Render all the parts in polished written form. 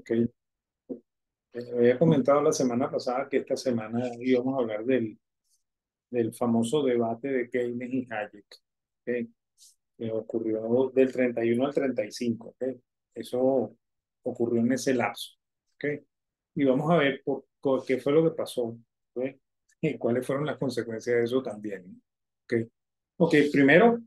Ok. Había comentado la semana pasada que esta semana íbamos a hablar del famoso debate de Keynes y Hayek, ¿ok? Que ocurrió del 31 al 35, ¿ok? Eso ocurrió en ese lapso, ¿ok? Y vamos a ver por qué fue lo que pasó, ¿ok? Y cuáles fueron las consecuencias de eso también, ¿ok? Ok, primero,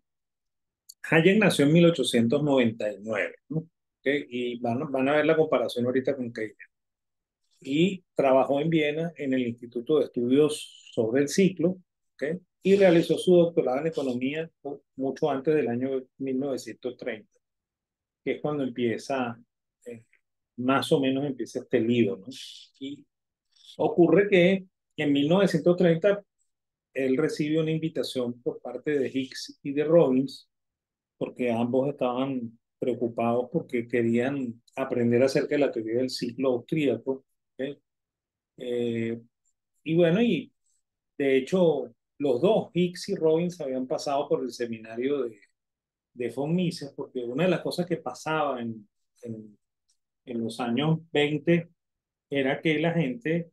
Hayek nació en 1899, ¿no? ¿Ok? Y van a ver la comparación ahorita con Keynes y trabajó en Viena en el Instituto de Estudios sobre el Ciclo, ¿ok? Y realizó su doctorado en economía mucho antes del año 1930, que es cuando empieza, eh, más o menos empieza este libro, ¿no? Y ocurre que en 1930 él recibe una invitación por parte de Hicks y de Robbins, porque ambos estaban preocupados porque querían aprender acerca de la teoría del ciclo austríaco, ¿ok? Eh, y bueno, y de hecho, los dos, Hicks y Robbins, habían pasado por el seminario de von Mises, porque una de las cosas que pasaba en, en los años 20 era que la gente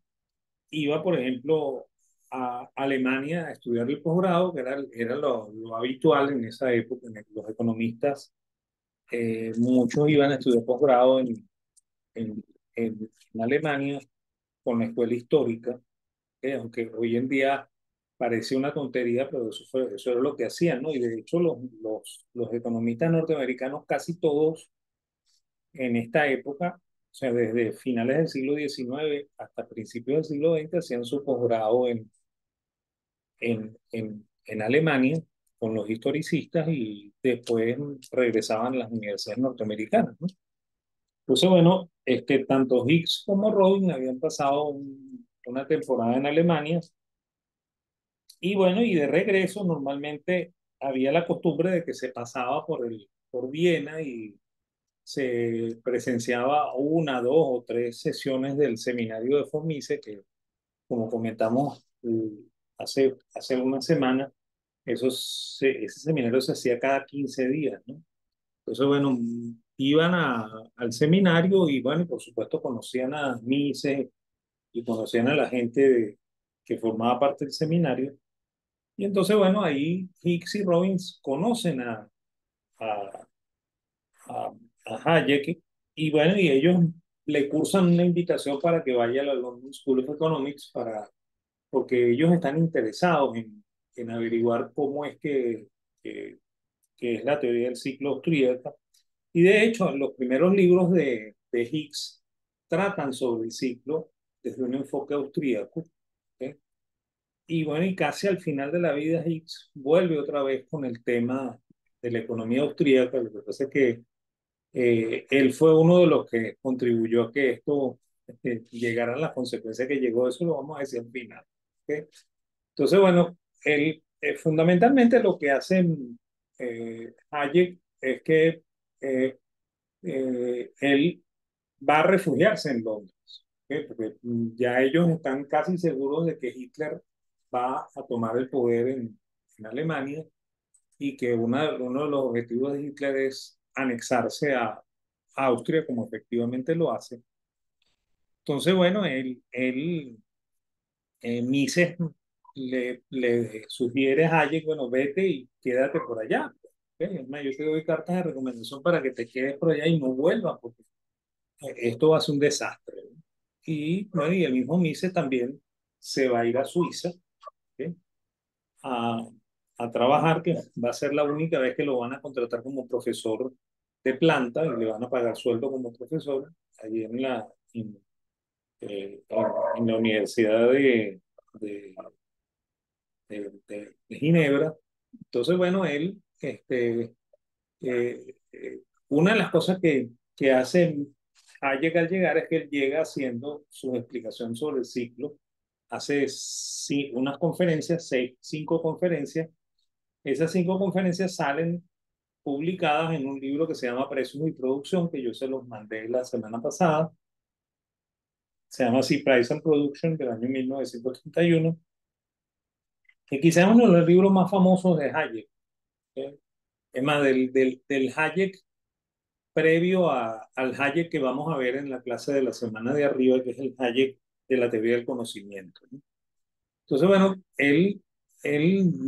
iba, por ejemplo, a Alemania a estudiar el posgrado, que era lo habitual en esa época. Los economistas, muchos iban a estudiar posgrado en, en Alemania con la escuela histórica, aunque hoy en día parece una tontería, pero eso era lo que hacían, ¿no? Y de hecho los economistas norteamericanos, casi todos en esta época, o sea, desde finales del siglo XIX hasta principios del siglo XX, hacían su posgrado en Alemania con los historicistas y después regresaban a las universidades norteamericanas, ¿no? Entonces, bueno, tanto Hicks como Robin habían pasado una temporada en Alemania. Y bueno, y de regreso normalmente había la costumbre de que se pasaba por Viena y se presenciaba una, dos o tres sesiones del seminario de Fomise, que como comentamos hace una semana, ese seminario se hacía cada 15 días, ¿no? Entonces, bueno, iban al seminario y bueno, por supuesto conocían a Mises y conocían a la gente que formaba parte del seminario. Y entonces, bueno, ahí Hicks y Robbins conocen a, a, a Hayek y bueno, y ellos le cursan una invitación para que vaya a la London School of Economics porque ellos están interesados en averiguar cómo es que es la teoría del ciclo austríaca. Y de hecho, los primeros libros de Hicks tratan sobre el ciclo desde un enfoque austríaco, ¿ok? Y bueno, y casi al final de la vida Hicks vuelve otra vez con el tema de la economía austríaca. Lo que pasa es que él fue uno de los que contribuyó a que esto llegara a las consecuencias que llegó. Eso lo vamos a decir al final, ¿ok? Entonces, bueno, él, fundamentalmente lo que hace Hayek es que él va a refugiarse en Londres, ¿ok? Porque ya ellos están casi seguros de que Hitler va a tomar el poder en Alemania y que uno de los objetivos de Hitler es anexarse a Austria, como efectivamente lo hace. Entonces, bueno, Mises le sugiere a Hayek, bueno, vete y quédate por allá. ¿Ok? Es más, yo te doy cartas de recomendación para que te quedes por allá y no vuelvas, porque esto va a ser un desastre, ¿no? Y bueno, y el mismo Mises también se va a ir a Suiza, ¿ok? a, a trabajar, que va a ser la única vez que lo van a contratar como profesor de planta y le van a pagar sueldo como profesor allí en la Universidad de, de Ginebra. Entonces, bueno, él, una de las cosas que hace Hayek al llegar es que él llega haciendo su explicación sobre el ciclo, hace unas conferencias, cinco conferencias. Esas cinco conferencias salen publicadas en un libro que se llama Precios y Producción, que yo se los mandé la semana pasada. Se llama así Price and Production, del año 1931, que quizás es uno de los libros más famosos de Hayek, ¿ok? Es más, del Hayek previo al Hayek que vamos a ver en la clase de la semana de arriba, que es el Hayek de la teoría del conocimiento, ¿no? Entonces, bueno, él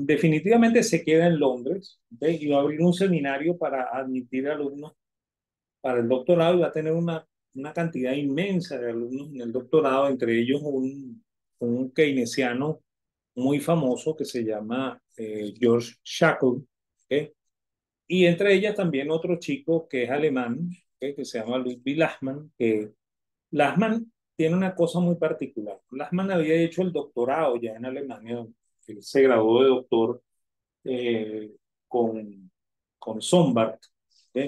definitivamente se queda en Londres, ¿ok? Y va a abrir un seminario para admitir alumnos para el doctorado y va a tener una cantidad inmensa de alumnos en el doctorado, entre ellos un keynesiano muy famoso que se llama George Shackle, ¿ok? Y entre ellas también otro chico que es alemán, ¿ok? Que se llama Ludwig Lachmann, que Lachmann tiene una cosa muy particular. Lachmann había hecho el doctorado ya en Alemania, él se graduó de doctor eh, con, con Sombart,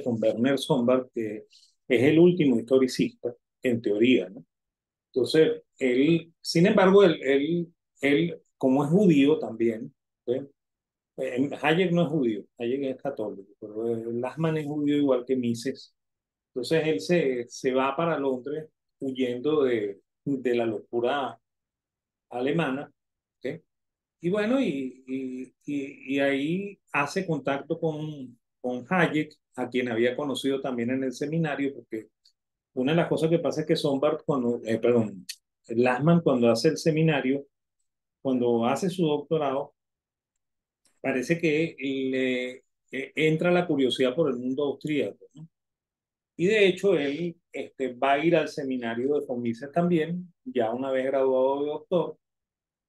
con Werner Sombart, que es el último historicista, en teoría, ¿no? Entonces, él, sin embargo, él como es judío también, ¿sí? Hayek no es judío, Hayek es católico, pero Lachmann es judío igual que Mises. Entonces, él se va para Londres huyendo de la locura alemana, ¿sí? Y bueno, y ahí hace contacto con Hayek, a quien había conocido también en el seminario, porque una de las cosas que pasa es que Sombart, perdón, Lachmann cuando hace el seminario, cuando hace su doctorado, parece que le entra la curiosidad por el mundo austríaco, ¿no? Y de hecho él va a ir al seminario de von Mises también, ya una vez graduado de doctor,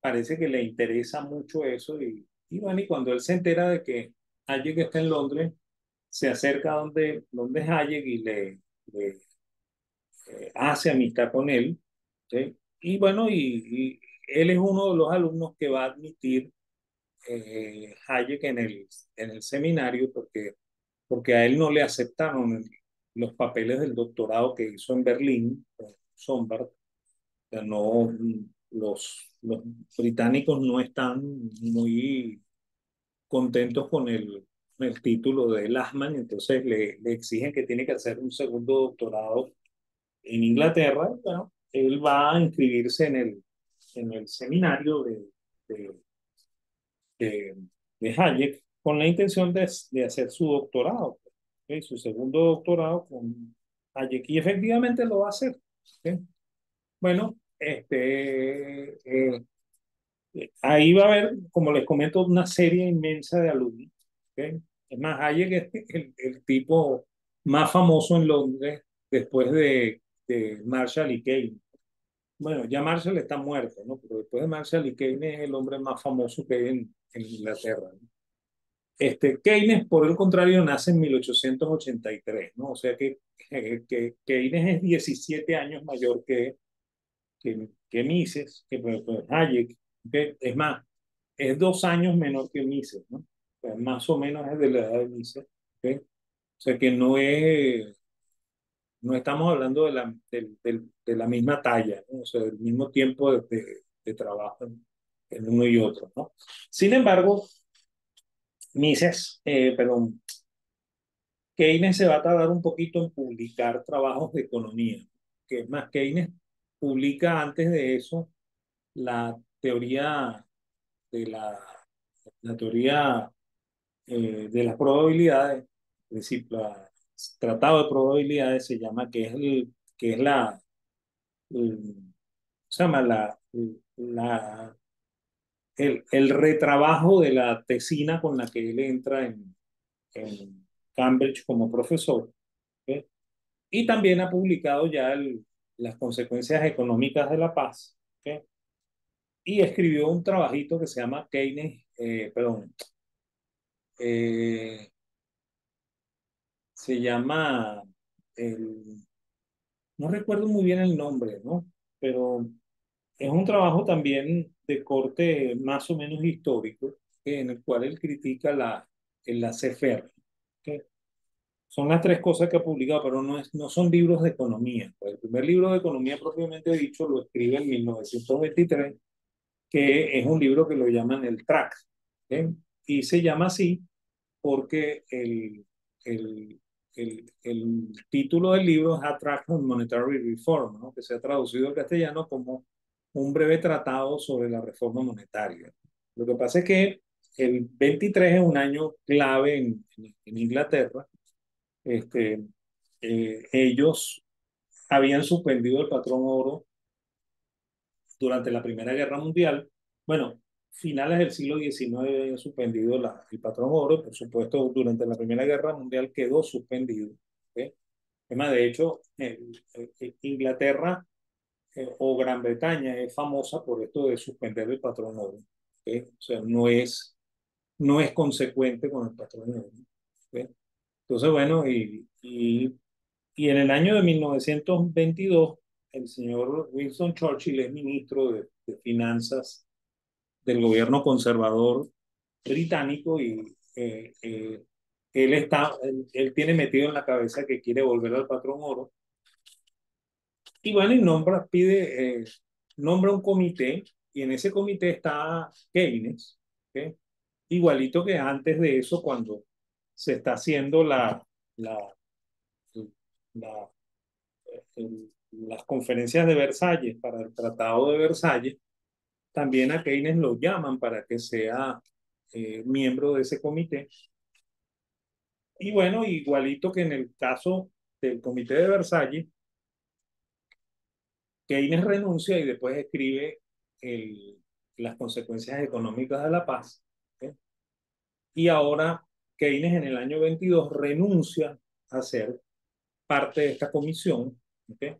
parece que le interesa mucho eso y bueno, y cuando él se entera de que Hayek está en Londres, se acerca donde Hayek y le hace amistad con él, ¿sí? Y bueno, y él es uno de los alumnos que va a admitir Hayek en el seminario porque a él no le aceptaron los papeles del doctorado que hizo en Berlín, Sombart. O sea, no, los británicos no están muy contentos con el título de Lachmann, entonces le exigen que tiene que hacer un segundo doctorado en Inglaterra. Bueno, él va a inscribirse en el seminario de, de, de Hayek con la intención de hacer su doctorado, ¿ok? Su segundo doctorado con Hayek, y efectivamente lo va a hacer, ¿ok? Bueno, ahí va a haber, como les comento, una serie inmensa de alumnos, ¿ok? Es más, Hayek es el tipo más famoso en Londres después de Marshall y Keynes. Bueno, ya Marshall está muerto, ¿no? Pero después de Marshall y Keynes es el hombre más famoso que hay en Inglaterra, ¿no? Keynes, por el contrario, nace en 1883, ¿no? O sea que Keynes es 17 años mayor que Mises, que Hayek, ¿ok? Es más, es 2 años menor que Mises, ¿no? O sea, más o menos es de la edad de Mises, ¿ok? O sea que no estamos hablando de la misma talla, ¿no? O sea, del mismo tiempo de trabajo en uno y otro, ¿no? Sin embargo, perdón, Keynes se va a tardar un poquito en publicar trabajos de economía, que es más, Keynes publica antes de eso la teoría de la teoría de las probabilidades, es decir, el tratado de probabilidades se llama, que es se llama el retrabajo de la tesina con la que él entra en Cambridge como profesor, ¿ok? Y también ha publicado ya las consecuencias económicas de la paz, ¿ok? Y escribió un trabajito que se llama Keynes, perdón, eh, se llama, el- no recuerdo muy bien el nombre, ¿no? Pero es un trabajo también de corte más o menos histórico, en el cual él critica el laissez-faire, ¿ok? Son las tres cosas que ha publicado, pero no son libros de economía. Pues el primer libro de economía propiamente dicho lo escribe en 1923, que es un libro que lo llaman el TRAC, ¿ok? Y se llama así porque el, el título del libro es A Tract on Monetary Reform, ¿no? Que se ha traducido al castellano como un breve tratado sobre la reforma monetaria. Lo que pasa es que el 23 es un año clave en Inglaterra, este, ellos habían suspendido el patrón oro durante la Primera Guerra Mundial. Bueno, finales del siglo XIX habían suspendido el patrón oro, por supuesto, durante la Primera Guerra Mundial quedó suspendido. ¿Ok? Es más, de hecho, Inglaterra o Gran Bretaña es famosa por esto de suspender el patrón oro. ¿Ok? O sea, no es consecuente con el patrón oro. ¿Ok? Entonces, bueno, y en el año de 1922, el señor Winston Churchill es ministro de Finanzas del gobierno conservador británico y él tiene metido en la cabeza que quiere volver al patrón oro. Y bueno, y nombra un comité y en ese comité está Keynes, ¿ok? Igualito que antes de eso cuando se está haciendo la, la, las conferencias de Versalles para el Tratado de Versalles, también a Keynes lo llaman para que sea miembro de ese comité. Y bueno, igualito que en el caso del comité de Versalles, Keynes renuncia y después escribe el, las consecuencias económicas de la paz. ¿Okay? Y ahora Keynes en el año 22 renuncia a ser parte de esta comisión, ¿okay?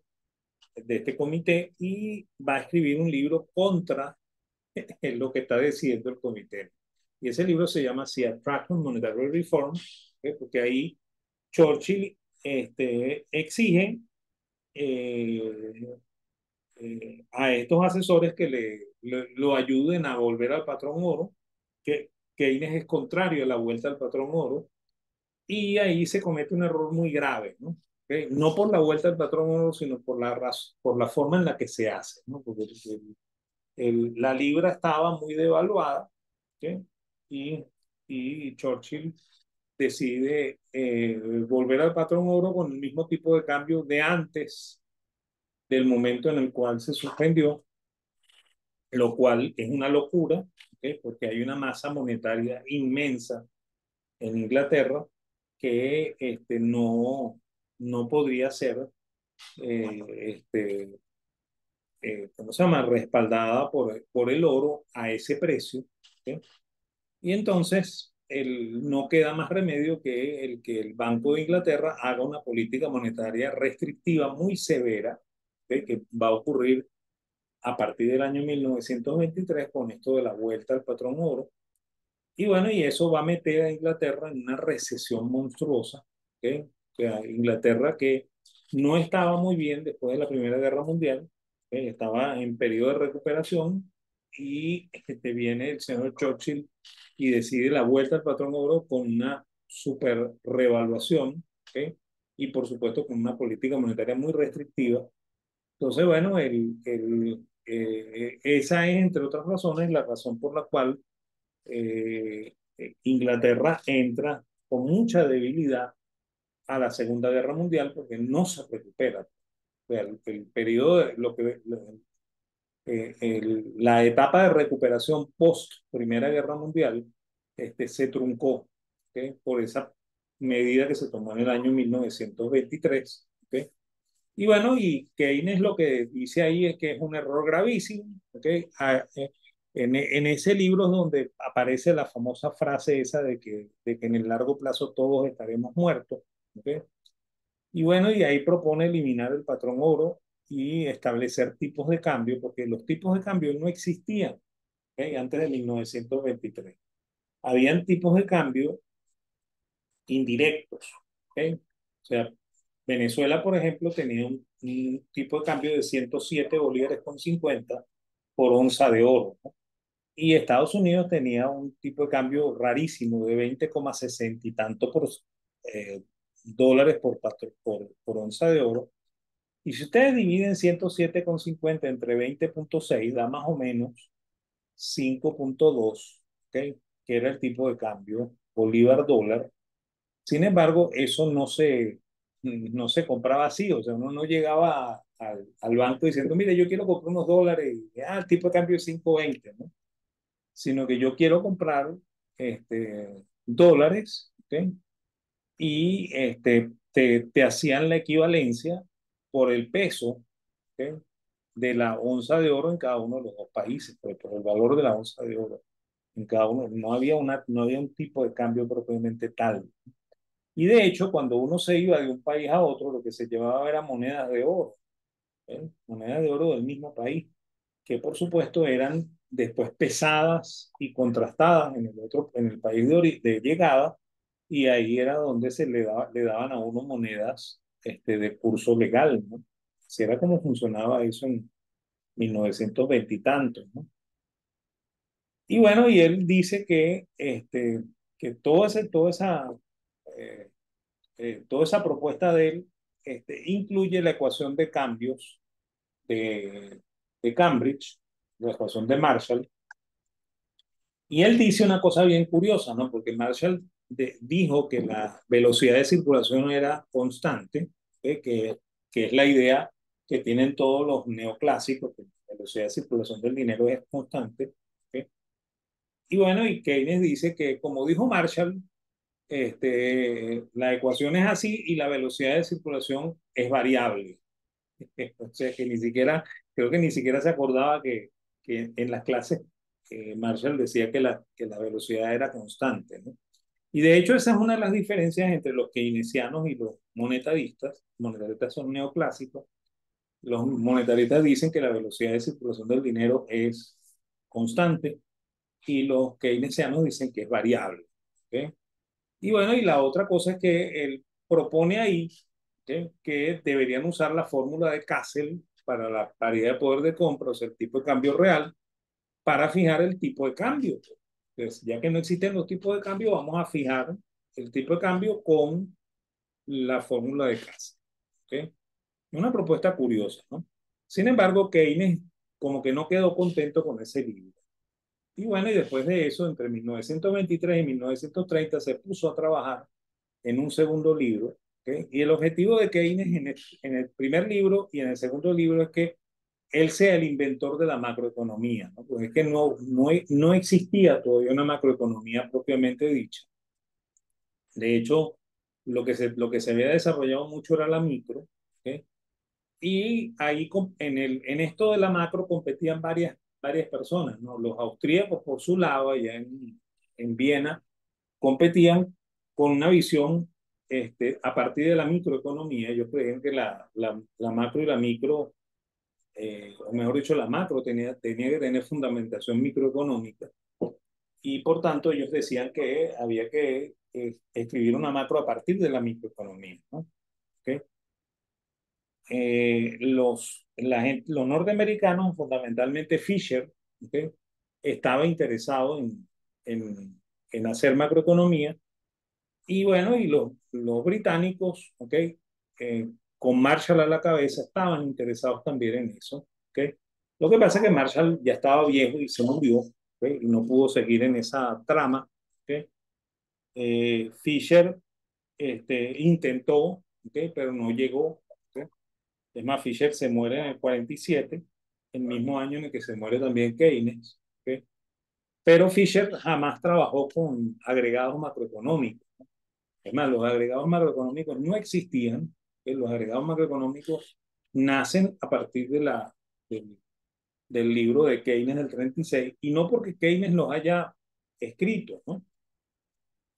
De este comité, y va a escribir un libro contra lo que está diciendo el comité. Y ese libro se llama The Attraction Monetary Reform, ¿okay? Porque ahí Churchill exige eh, a estos asesores que lo ayuden a volver al patrón oro, que Keynes es contrario a la vuelta al patrón oro, y ahí se comete un error muy grave, ¿no? ¿Okay? No por la vuelta al patrón oro, sino por la forma en la que se hace, ¿no? Porque la libra estaba muy devaluada, ¿okay? y, y Churchill decide volver al patrón oro con el mismo tipo de cambio de antes del momento en el cual se suspendió, lo cual es una locura, ¿okay? Porque hay una masa monetaria inmensa en Inglaterra que no podría ser, eh, este, ¿cómo se llama?, respaldada por el oro a ese precio. ¿Okay? Y entonces no queda más remedio que el Banco de Inglaterra haga una política monetaria restrictiva muy severa, ¿okay? Que va a ocurrir a partir del año 1923 con esto de la vuelta al patrón oro. Y bueno, y eso va a meter a Inglaterra en una recesión monstruosa, ¿okay? Que a Inglaterra que no estaba muy bien después de la Primera Guerra Mundial, ¿okay? Estaba en periodo de recuperación y viene el señor Churchill y decide la vuelta al patrón oro con una super revaluación, ¿okay? Y por supuesto con una política monetaria muy restrictiva. Entonces, bueno, esa es, entre otras razones, la razón por la cual Inglaterra entra con mucha debilidad a la Segunda Guerra Mundial porque no se recupera. O sea, el periodo, la etapa de recuperación post Primera Guerra Mundial se truncó, ¿okay? Por esa medida que se tomó en el año 1923. ¿Okay? Y bueno, y Keynes lo que dice ahí es que es un error gravísimo. ¿Okay? En ese libro es donde aparece la famosa frase esa de que en el largo plazo todos estaremos muertos. ¿Okay? Y bueno, y ahí propone eliminar el patrón oro y establecer tipos de cambio, porque los tipos de cambio no existían, ¿okay? Antes de 1923. Habían tipos de cambio indirectos. ¿Okay? O sea, Venezuela, por ejemplo, tenía un tipo de cambio de 107 bolívares con 50 por onza de oro, ¿no? Y Estados Unidos tenía un tipo de cambio rarísimo de 20,60 y tanto dólares por onza de oro. Y si ustedes dividen 107,50 entre 20,6 da más o menos 5,2, ¿okay? Que era el tipo de cambio bolívar-dólar. Sin embargo, eso no se compraba así, o sea, uno no llegaba al banco diciendo, mire, yo quiero comprar unos dólares, y, el tipo de cambio es 5,20, ¿no? Sino que yo quiero comprar dólares, ¿okay? Y te hacían la equivalencia por el peso, ¿ok? De la onza de oro en cada uno de los dos países, pues, por el valor de la onza de oro en cada uno. No había un tipo de cambio propiamente tal. Y de hecho, cuando uno se iba de un país a otro, lo que se llevaba era monedas de oro, ¿eh? Monedas de oro del mismo país, que por supuesto eran después pesadas y contrastadas en el otro, en el país de llegada, y ahí era donde le daban a uno monedas de curso legal, ¿no? Así era como funcionaba eso en 1920 y tantos, ¿no? Y bueno, y él dice que eh, toda esa propuesta de él incluye la ecuación de cambios de Cambridge, la ecuación de Marshall. Y él dice una cosa bien curiosa, ¿no? Porque Marshall dijo que la velocidad de circulación era constante, ¿eh? Que es la idea que tienen todos los neoclásicos, que la velocidad de circulación del dinero es constante. ¿Eh? Y bueno, y Keynes dice que, como dijo Marshall, la ecuación es así y la velocidad de circulación es variable. O sea, que ni siquiera, creo que ni siquiera se acordaba que en las clases Marshall decía que la velocidad era constante, ¿no? Y de hecho esa es una de las diferencias entre los keynesianos y los monetaristas. Los monetaristas son neoclásicos. Los monetaristas dicen que la velocidad de circulación del dinero es constante y los keynesianos dicen que es variable. ¿Ok? Y bueno, y la otra cosa es que él propone ahí, ¿sí?, que deberían usar la fórmula de Castle para la paridad de poder de compra, o sea, el tipo de cambio real, para fijar el tipo de cambio. Entonces, ya que no existen los tipos de cambio, vamos a fijar el tipo de cambio con la fórmula de Castle. ¿Okay? Una propuesta curiosa, ¿no? Sin embargo, Keynes como que no quedó contento con ese libro. Y bueno, y después de eso, entre 1923 y 1930, se puso a trabajar en un segundo libro. ¿Okay? Y el objetivo de Keynes en el primer libro y en el segundo libro es que él sea el inventor de la macroeconomía, ¿no? Pues es que no existía todavía una macroeconomía propiamente dicha. De hecho, lo que se había desarrollado mucho era la micro. ¿Okay? Y ahí en esto de la macro competían varias personas, ¿no? Los austríacos por su lado, allá en Viena, competían con una visión a partir de la microeconomía. Ellos creían que la macro y la micro, o mejor dicho, la macro tenía que tener fundamentación microeconómica y por tanto ellos decían que había que escribir una macro a partir de la microeconomía, ¿no? ¿Okay? Los norteamericanos, fundamentalmente Fisher, ¿okay?, estaba interesado en hacer macroeconomía. Y bueno, y los británicos, ¿ok? Con Marshall a la cabeza, estaban interesados también en eso, ¿ok? Lo que pasa es que Marshall ya estaba viejo y se murió, ¿ok? Y no pudo seguir en esa trama, ¿ok? Fisher intentó, ¿ok? Pero no llegó, ¿ok? Es más, Fisher se muere en el 47, el mismo año en el que se muere también Keynes, ¿ok? Pero Fisher jamás trabajó con agregados macroeconómicos. Es más, los agregados macroeconómicos no existían. Los agregados macroeconómicos nacen a partir del, del libro de Keynes del 36, y no porque Keynes los haya escrito, ¿no?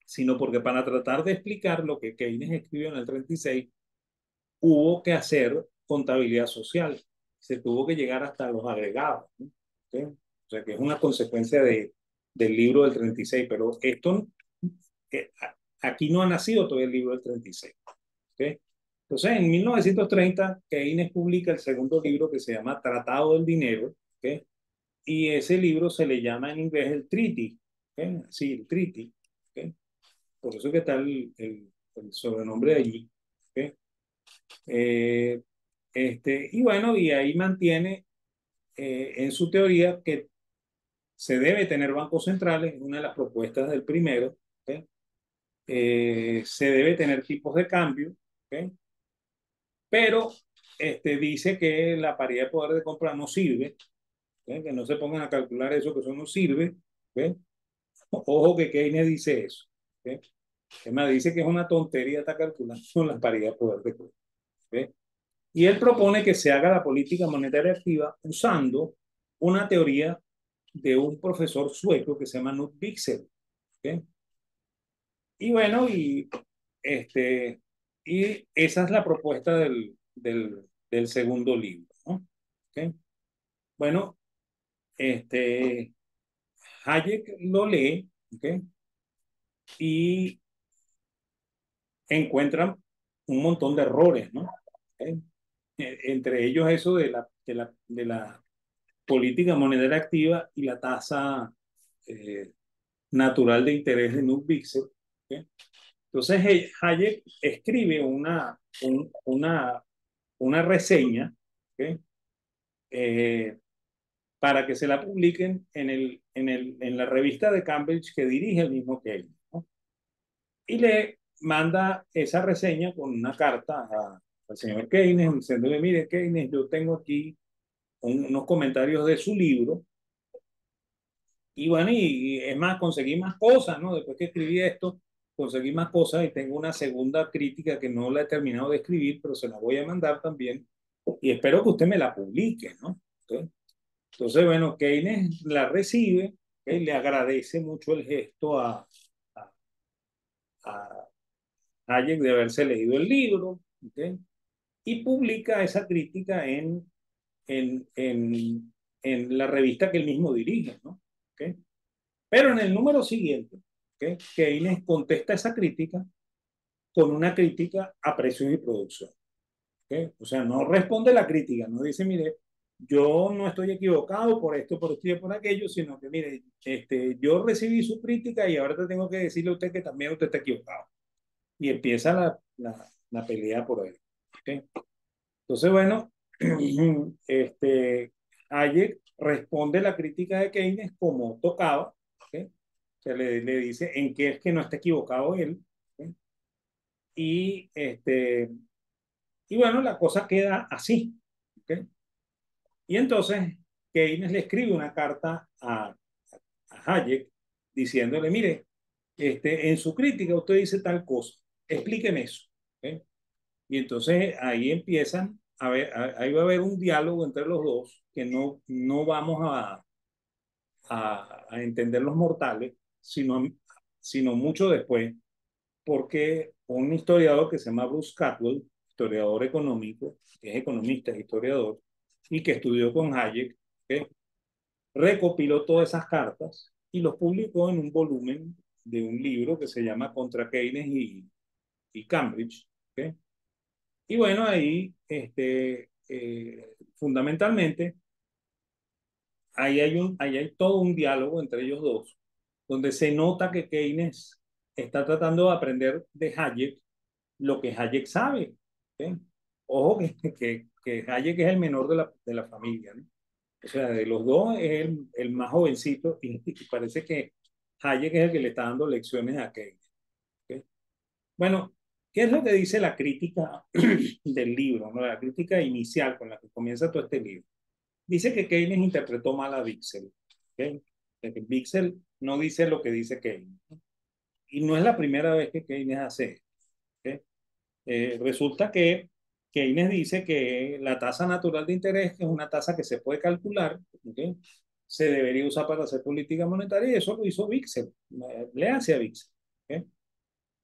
Sino porque para tratar de explicar lo que Keynes escribió en el 36, hubo que hacer contabilidad social. Se tuvo que llegar hasta los agregados, ¿no? ¿Okay? O sea, que es una consecuencia del libro del 36, pero esto, eh, aquí no ha nacido todo el libro del 36. ¿Okay? Entonces, en 1930, Keynes publica el segundo libro que se llama Tratado del Dinero, ¿okay? Y ese libro se le llama en inglés el Treaty, ¿okay? Sí, el Treaty, ¿okay? Por eso que está el sobrenombre de allí, ¿okay? Eh, y bueno, y ahí mantiene en su teoría que se debe tener bancos centrales, es una de las propuestas del primero, ¿okay? Se debe tener tipos de cambio, ¿okay? Pero dice que la paridad de poder de compra no sirve, ¿eh? Que no se pongan a calcular eso, que eso no sirve. ¿Eh? Ojo que Keynes dice eso. ¿Eh? Además, dice que es una tontería estar calculando la paridad de poder de Cuba. ¿Ve? Y él propone que se haga la política monetaria activa usando una teoría de un profesor sueco que se llama Knut Wicksell. ¿Okay? Y bueno, este, y esa es la propuesta del segundo libro, ¿no? ¿Okay? Bueno, este, Hayek lo lee, ¿okay? Y encuentran un montón de errores, ¿no? ¿Okay? Entre ellos eso de la política monetaria activa y la tasa eh, natural de interés de Knut Wicksell. ¿Okay? Entonces Hayek escribe una reseña, ¿okay? eh, para que se la publiquen en la revista de Cambridge que dirige el mismo Keynes, ¿no? Y le manda esa reseña con una carta al señor Keynes diciéndole, mire Keynes, yo tengo aquí unos comentarios de su libro. Y bueno, y es más, conseguí más cosas, ¿no? Después que escribí esto, conseguí más cosas y tengo una segunda crítica que no la he terminado de escribir, pero se la voy a mandar también y espero que usted me la publique, ¿no? ¿Okay? Entonces, bueno, Keynes la recibe, ¿okay? Le agradece mucho el gesto a, a Hayek de haberse leído el libro, ¿okay? Y publica esa crítica en, en, en la revista que él mismo dirige, ¿no? ¿Okay? Pero en el número siguiente, ¿okay? Keynes contesta esa crítica con una crítica a precios y producción. ¿Okay? O sea, no responde la crítica, no dice, mire, yo no estoy equivocado por esto y por aquello, sino que, mire, yo recibí su crítica y ahora te tengo que decirle a usted que también usted está equivocado. Y empieza la pelea por ahí. ¿Okay? Entonces, bueno, Hayek responde la crítica de Keynes como tocaba, ¿okay? Le dice en qué es que no está equivocado él. ¿Okay? Y, y bueno, la cosa queda así. ¿Okay? Y entonces Keynes le escribe una carta a Hayek diciéndole, mire, en su crítica usted dice tal cosa, explíqueme eso. ¿Okay? Y entonces ahí empiezan a ver, ahí va a haber un diálogo entre los dos que no vamos a entender los mortales, sino mucho después, porque un historiador que se llama Bruce Caldwell, historiador económico, que es economista, es historiador, y que estudió con Hayek, ¿okay? Recopiló todas esas cartas y los publicó en un volumen de un libro que se llama Contra Keynes y Cambridge. ¿Okay? Y bueno, ahí fundamentalmente ahí hay todo un diálogo entre ellos dos, donde se nota que Keynes está tratando de aprender de Hayek lo que Hayek sabe. ¿Sí? Ojo que Hayek es el menor de la familia, ¿no? O sea, de los dos es el más jovencito y parece que Hayek es el que le está dando lecciones a Keynes. ¿Sí? Bueno, ¿qué es lo que dice la crítica del libro, ¿no? La crítica inicial con la que comienza todo este libro? Dice que Keynes interpretó mal a Wicksell. ¿Okay? Que Wicksell no dice lo que dice Keynes. Y no es la primera vez que Keynes hace esto. ¿Okay? Resulta que Keynes dice que la tasa natural de interés, que es una tasa que se puede calcular, ¿okay? Se debería usar para hacer política monetaria y eso lo hizo Wicksell. Le hace a Wicksell. ¿Okay?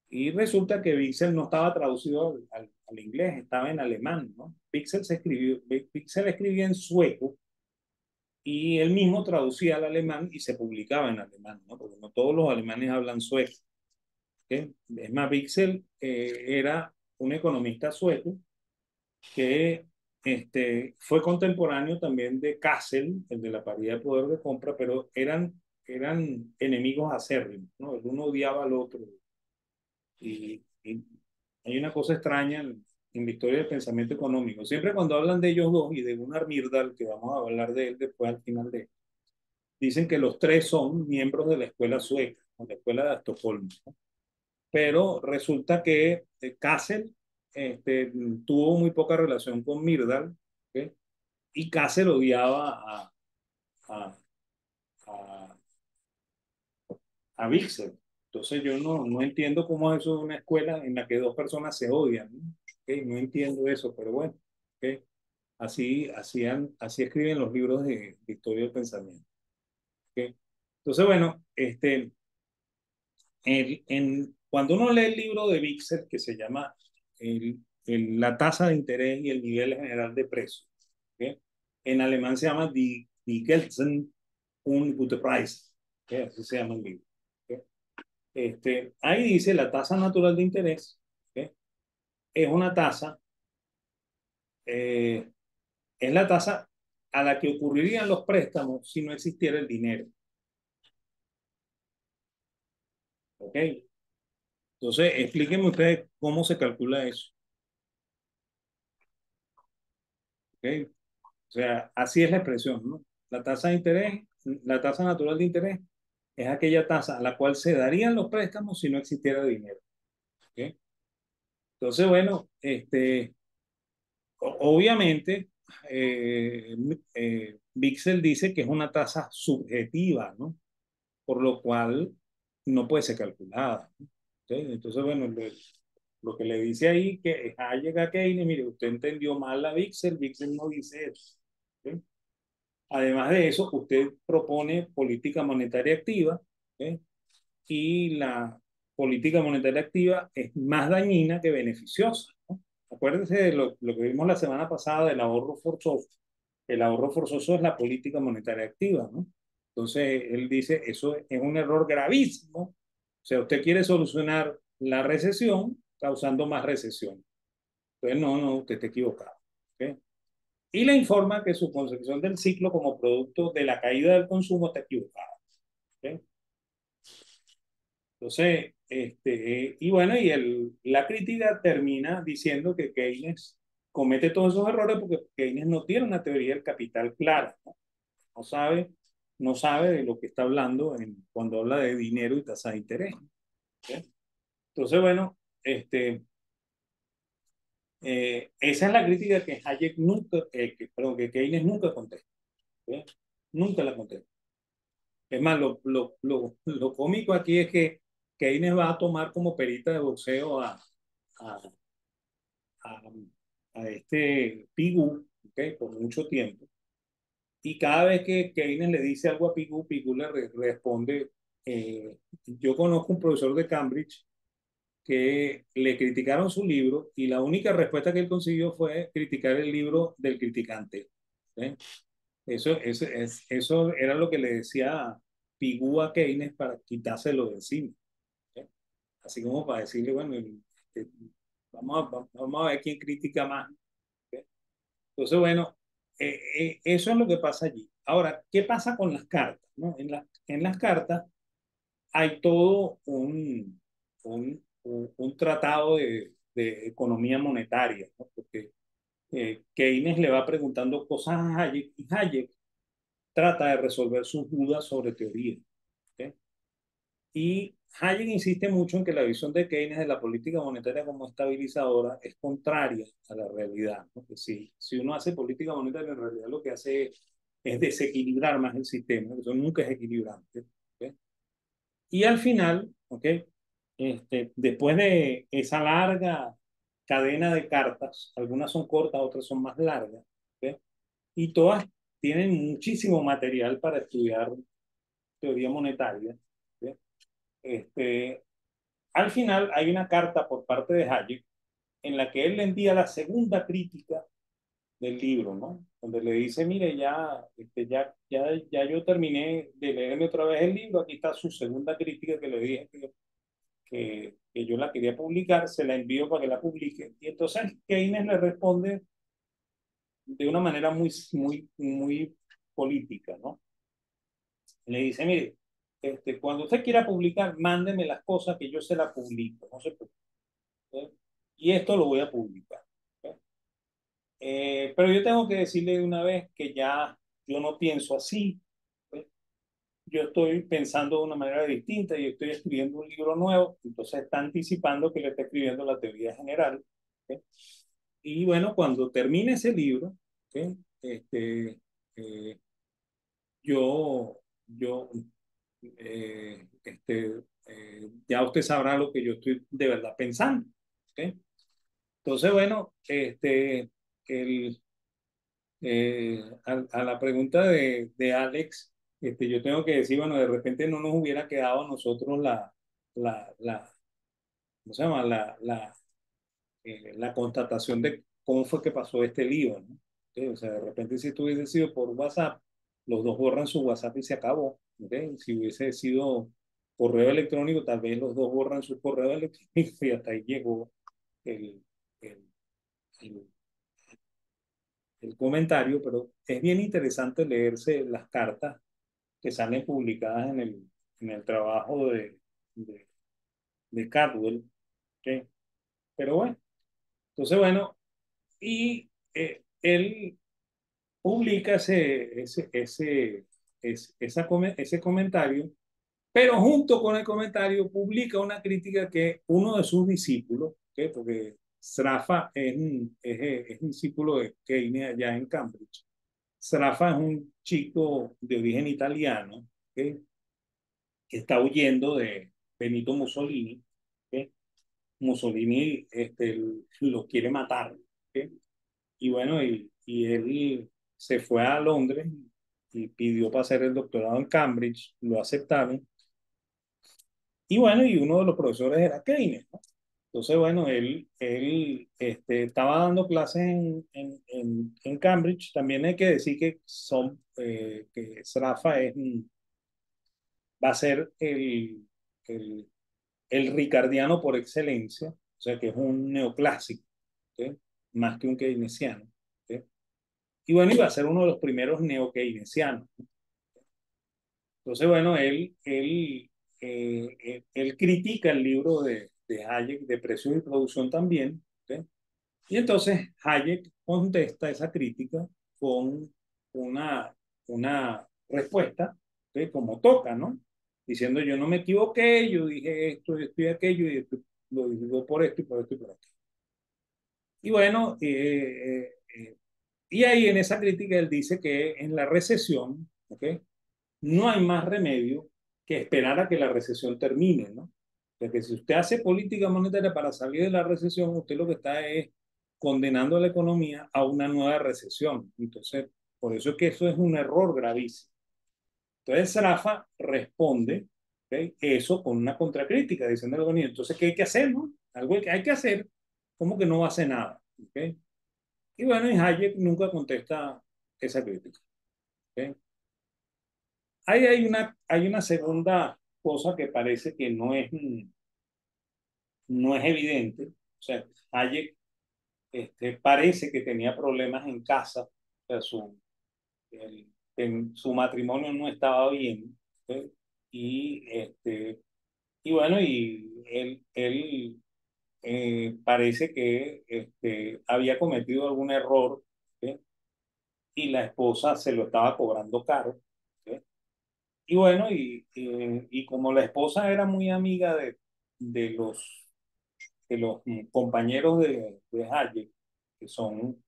Y resulta que Wicksell no estaba traducido al inglés, estaba en alemán, ¿no? Wicksell escribía en sueco y él mismo traducía al alemán y se publicaba en alemán, ¿no? Porque no todos los alemanes hablan sueco. ¿Okay? Es más, Wicksell era un economista sueco que fue contemporáneo también de Kassel, el de la paridad de poder de compra, pero eran enemigos acérrimos, ¿no? El uno odiaba al otro. Y hay una cosa extraña en la historia del pensamiento económico. Siempre cuando hablan de ellos dos y de Gunnar Myrdal, que vamos a hablar de él después al final dicen que los tres son miembros de la escuela sueca, o la escuela de Estocolmo, ¿no? Pero resulta que Kassel tuvo muy poca relación con Myrdal, ¿okay? Y Kassel odiaba a, a, a Wicksell. Entonces yo no entiendo cómo es eso de una escuela en la que dos personas se odian, ¿no? Ok, no entiendo eso, pero bueno, ok. Así escriben los libros de historia del pensamiento. Ok. Entonces, bueno, cuando uno lee el libro de Wixel que se llama La tasa de interés y el nivel general de precios, ¿ok? En alemán se llama Die Gelsen und gute Preis, ¿ok? Así se llama el libro. ¿Ok? Ahí dice la tasa natural de interés, ¿ok? Es una tasa, eh, es la tasa a la que ocurrirían los préstamos si no existiera el dinero. ¿Ok? Entonces, explíquenme ustedes cómo se calcula eso. ¿Ok? O sea, así es la expresión, ¿no? La tasa de interés, la tasa natural de interés es aquella tasa a la cual se darían los préstamos si no existiera dinero. ¿Ok? Entonces, bueno, obviamente, Bixel dice que es una tasa subjetiva, ¿no? Por lo cual no puede ser calculada, ¿no? ¿Ok? Entonces, bueno, lo que le dice ahí que Hayek a Keynes, mire, usted entendió mal la Bixel, Bixel no dice eso. ¿Ok? Además de eso, usted propone política monetaria activa, ¿eh? Y la política monetaria activa es más dañina que beneficiosa, ¿no? Acuérdense de lo que vimos la semana pasada del ahorro forzoso. El ahorro forzoso es la política monetaria activa, ¿no? Entonces, él dice, eso es un error gravísimo. O sea, usted quiere solucionar la recesión causando más recesión. Entonces, no, usted está equivocado. ¿Ok? Y le informa que su concepción del ciclo como producto de la caída del consumo está equivocada. ¿Okay? Entonces, y bueno, la crítica termina diciendo que Keynes comete todos esos errores porque Keynes no tiene una teoría del capital clara, ¿no? No sabe, no sabe de lo que está hablando cuando habla de dinero y tasa de interés. ¿Okay? Entonces, bueno, esa es la crítica que Hayek nunca, perdón, que Keynes nunca contesta. ¿Okay? Nunca la contesta. Es más, lo cómico aquí es que Keynes va a tomar como perita de boxeo a, a, a este Pigou, ¿okay? Por mucho tiempo. Y cada vez que Keynes le dice algo a Pigou, Pigou le responde, yo conozco un profesor de Cambridge que le criticaron su libro y la única respuesta que él consiguió fue criticar el libro del criticante. ¿Okay? Eso era lo que le decía Pigou a Keynes para quitárselo de encima. ¿Eh? Así como para decirle, bueno, este, vamos a ver quién critica más. ¿Eh? Entonces, bueno, eso es lo que pasa allí. Ahora, ¿qué pasa con las cartas? ¿No? En las cartas hay todo un tratado de economía monetaria, ¿no? Porque Keynes le va preguntando cosas a Hayek y Hayek trata de resolver sus dudas sobre teoría. ¿Okay? Y Hayek insiste mucho en que la visión de Keynes de la política monetaria como estabilizadora es contraria a la realidad, ¿no? Que si uno hace política monetaria, en realidad lo que hace es desequilibrar más el sistema, eso nunca es equilibrante. ¿Okay? Y al final, ¿okay? Después de esa larga cadena de cartas, algunas son cortas, otras son más largas, ¿okay? Y todas tienen muchísimo material para estudiar teoría monetaria. ¿Sí? Este, Al final hay una carta por parte de Hayek en la que él le envía la segunda crítica del libro, ¿no? Donde le dice, mire, ya yo terminé de leerme otra vez el libro, aquí está su segunda crítica que le dije que yo la quería publicar, se la envío para que la publique. Y entonces Keynes le responde de una manera muy política, ¿no? Le dice, mire, cuando usted quiera publicar, mándeme las cosas que yo se las publico, no se preocupe. ¿Eh? Y esto lo voy a publicar. ¿Eh? Pero yo tengo que decirle de una vez que ya yo no pienso así. ¿Eh? Yo estoy pensando de una manera distinta y estoy escribiendo un libro nuevo, entonces está anticipando que le está escribiendo la teoría general. ¿Eh? Y bueno, cuando termine ese libro, ¿eh? Eh, yo, yo Ya usted sabrá lo que yo estoy de verdad pensando. ¿Ok? Entonces, bueno, el, a la pregunta de Alex, yo tengo que decir, bueno, de repente no nos hubiera quedado a nosotros la, ¿cómo se llama? La constatación de cómo fue que pasó este lío, ¿no? ¿Ok? O sea, de repente si esto hubiese sido por WhatsApp, los dos borran su WhatsApp y se acabó. ¿Ok? Si hubiese sido correo electrónico, tal vez los dos borran su correo electrónico y hasta ahí llegó el, el, el, el comentario, pero es bien interesante leerse las cartas que salen publicadas en el trabajo de, de Caldwell. ¿Ok? Pero bueno, entonces bueno, y él publica ese comentario, pero junto con el comentario publica una crítica que uno de sus discípulos, ¿okay? Porque Sraffa es un discípulo de Keynes allá en Cambridge. Sraffa es un chico de origen italiano, ¿okay? Que está huyendo de Benito Mussolini. ¿Okay? Mussolini lo quiere matar. ¿Okay? Y bueno, y él se fue a Londres y pidió para hacer el doctorado en Cambridge, lo aceptaron. Y bueno, y uno de los profesores era Keynes, ¿no? Entonces, bueno, él estaba dando clases en Cambridge. También hay que decir que que Sraffa va a ser el, el ricardiano por excelencia, o sea, que es un neoclásico, ¿ok? Más que un keynesiano. ¿Ok? Y bueno, iba a ser uno de los primeros neo-keynesianos. Entonces, bueno, él critica el libro de Hayek de Precios y Producción también. ¿Ok? Y entonces Hayek contesta esa crítica con una, una respuesta, ¿ok? Como toca, ¿no? Diciendo yo no me equivoqué, yo dije esto y aquello, y lo digo por esto y por esto y por esto. Y bueno, y ahí en esa crítica él dice que en la recesión, ¿ok? No hay más remedio que esperar a que la recesión termine, ¿no? Porque si usted hace política monetaria para salir de la recesión, usted lo que está es condenando a la economía a una nueva recesión. Entonces, por eso es que eso es un error gravísimo. Entonces, Rafa responde, ¿okay? Eso con una contracrítica, diciendo algo, entonces, ¿qué hay que hacer, no? Algo que hay que hacer, como que no va a hacer nada. ¿Okay? Y bueno, y Hayek nunca contesta esa crítica. ¿Okay? Ahí hay una segunda cosa que parece que no es evidente. O sea, Hayek parece que tenía problemas en casa. O sea, su matrimonio no estaba bien. ¿Ok? Y, y bueno, y él parece que había cometido algún error. ¿Ok? Y la esposa se lo estaba cobrando caro. ¿Ok? Y bueno, y como la esposa era muy amiga de los compañeros de Hayek, que son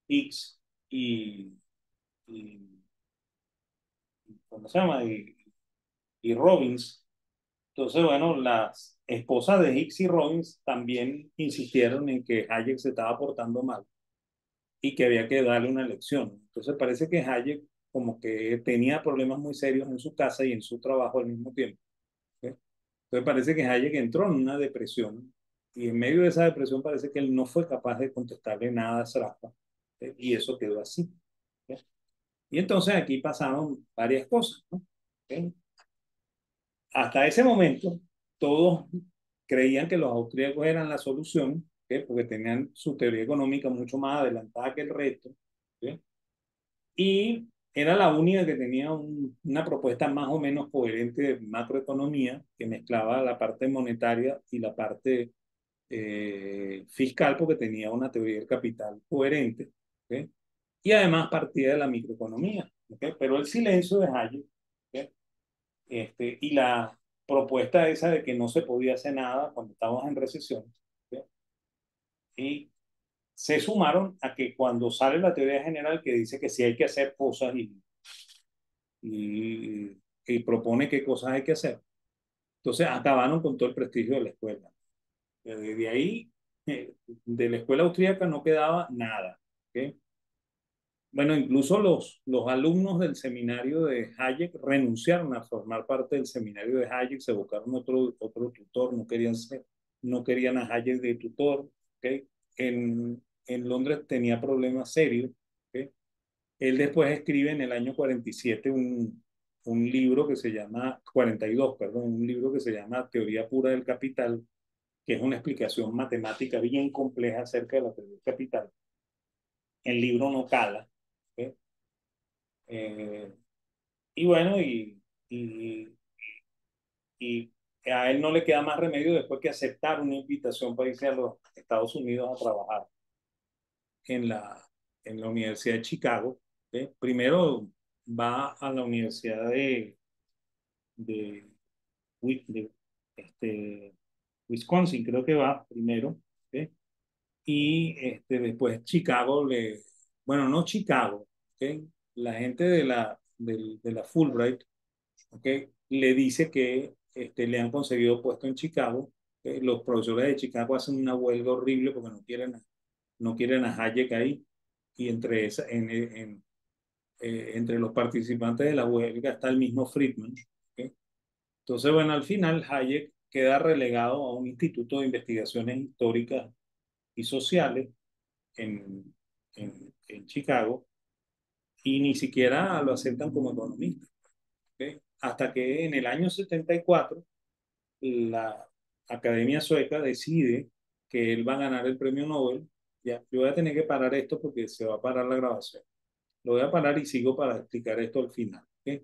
Hicks y, y ¿cómo se llama? Y Robbins. Entonces, bueno, las esposas de Hicks y Robbins también insistieron en que Hayek se estaba portando mal y que había que darle una lección. Entonces, parece que Hayek como que tenía problemas muy serios en su casa y en su trabajo al mismo tiempo. ¿Sí? Entonces parece que Hayek entró en una depresión y en medio de esa depresión parece que él no fue capaz de contestarle nada a Sraffa, y eso quedó así. ¿Sí? Y entonces aquí pasaron varias cosas, ¿no? ¿Sí? Hasta ese momento todos creían que los austríacos eran la solución, ¿sí? Porque tenían su teoría económica mucho más adelantada que el resto. ¿Sí? Y era la única que tenía una propuesta más o menos coherente de macroeconomía que mezclaba la parte monetaria y la parte fiscal porque tenía una teoría del capital coherente. ¿Okay? Y además partía de la microeconomía. ¿Okay? Pero el silencio de Hayek, ¿okay? Y la propuesta esa de que no se podía hacer nada cuando estábamos en recesión. ¿Okay? Y se sumaron a que cuando sale la teoría general que dice que sí hay que hacer cosas y propone qué cosas hay que hacer. Entonces acabaron con todo el prestigio de la escuela. De ahí, de la escuela austríaca no quedaba nada. ¿Ok? Bueno, incluso los alumnos del seminario de Hayek renunciaron a formar parte del seminario de Hayek, se buscaron otro tutor, no querían a Hayek de tutor. ¿Ok? En Londres tenía problemas serios. ¿Ok? Él después escribe en el año 47 un libro que se llama, 42, perdón, un libro que se llama Teoría Pura del Capital, que es una explicación matemática bien compleja acerca de la teoría del capital. El libro no cala. ¿Ok? Eh, y bueno, y, y a él no le queda más remedio después que aceptar una invitación para irse a los Estados Unidos a trabajar en en la Universidad de Chicago. ¿Ok? Primero va a la Universidad de, de este, Wisconsin, creo que va primero. ¿Ok? Y después Chicago bueno, no Chicago. ¿Ok? La gente de la Fulbright, ¿ok? Le dice que le han conseguido puesto en Chicago. Los profesores de Chicago hacen una huelga horrible porque no quieren a Hayek ahí. Y entre los participantes de la huelga está el mismo Friedman. ¿Ok? Entonces, bueno, al final Hayek queda relegado a un instituto de investigaciones históricas y sociales en, en Chicago y ni siquiera lo aceptan como economista. ¿Ok? Hasta que en el año 74 la Academia Sueca decide que él va a ganar el premio Nobel. Ya, yo voy a tener que parar esto porque se va a parar la grabación. Lo voy a parar y sigo para explicar esto al final. ¿Ok?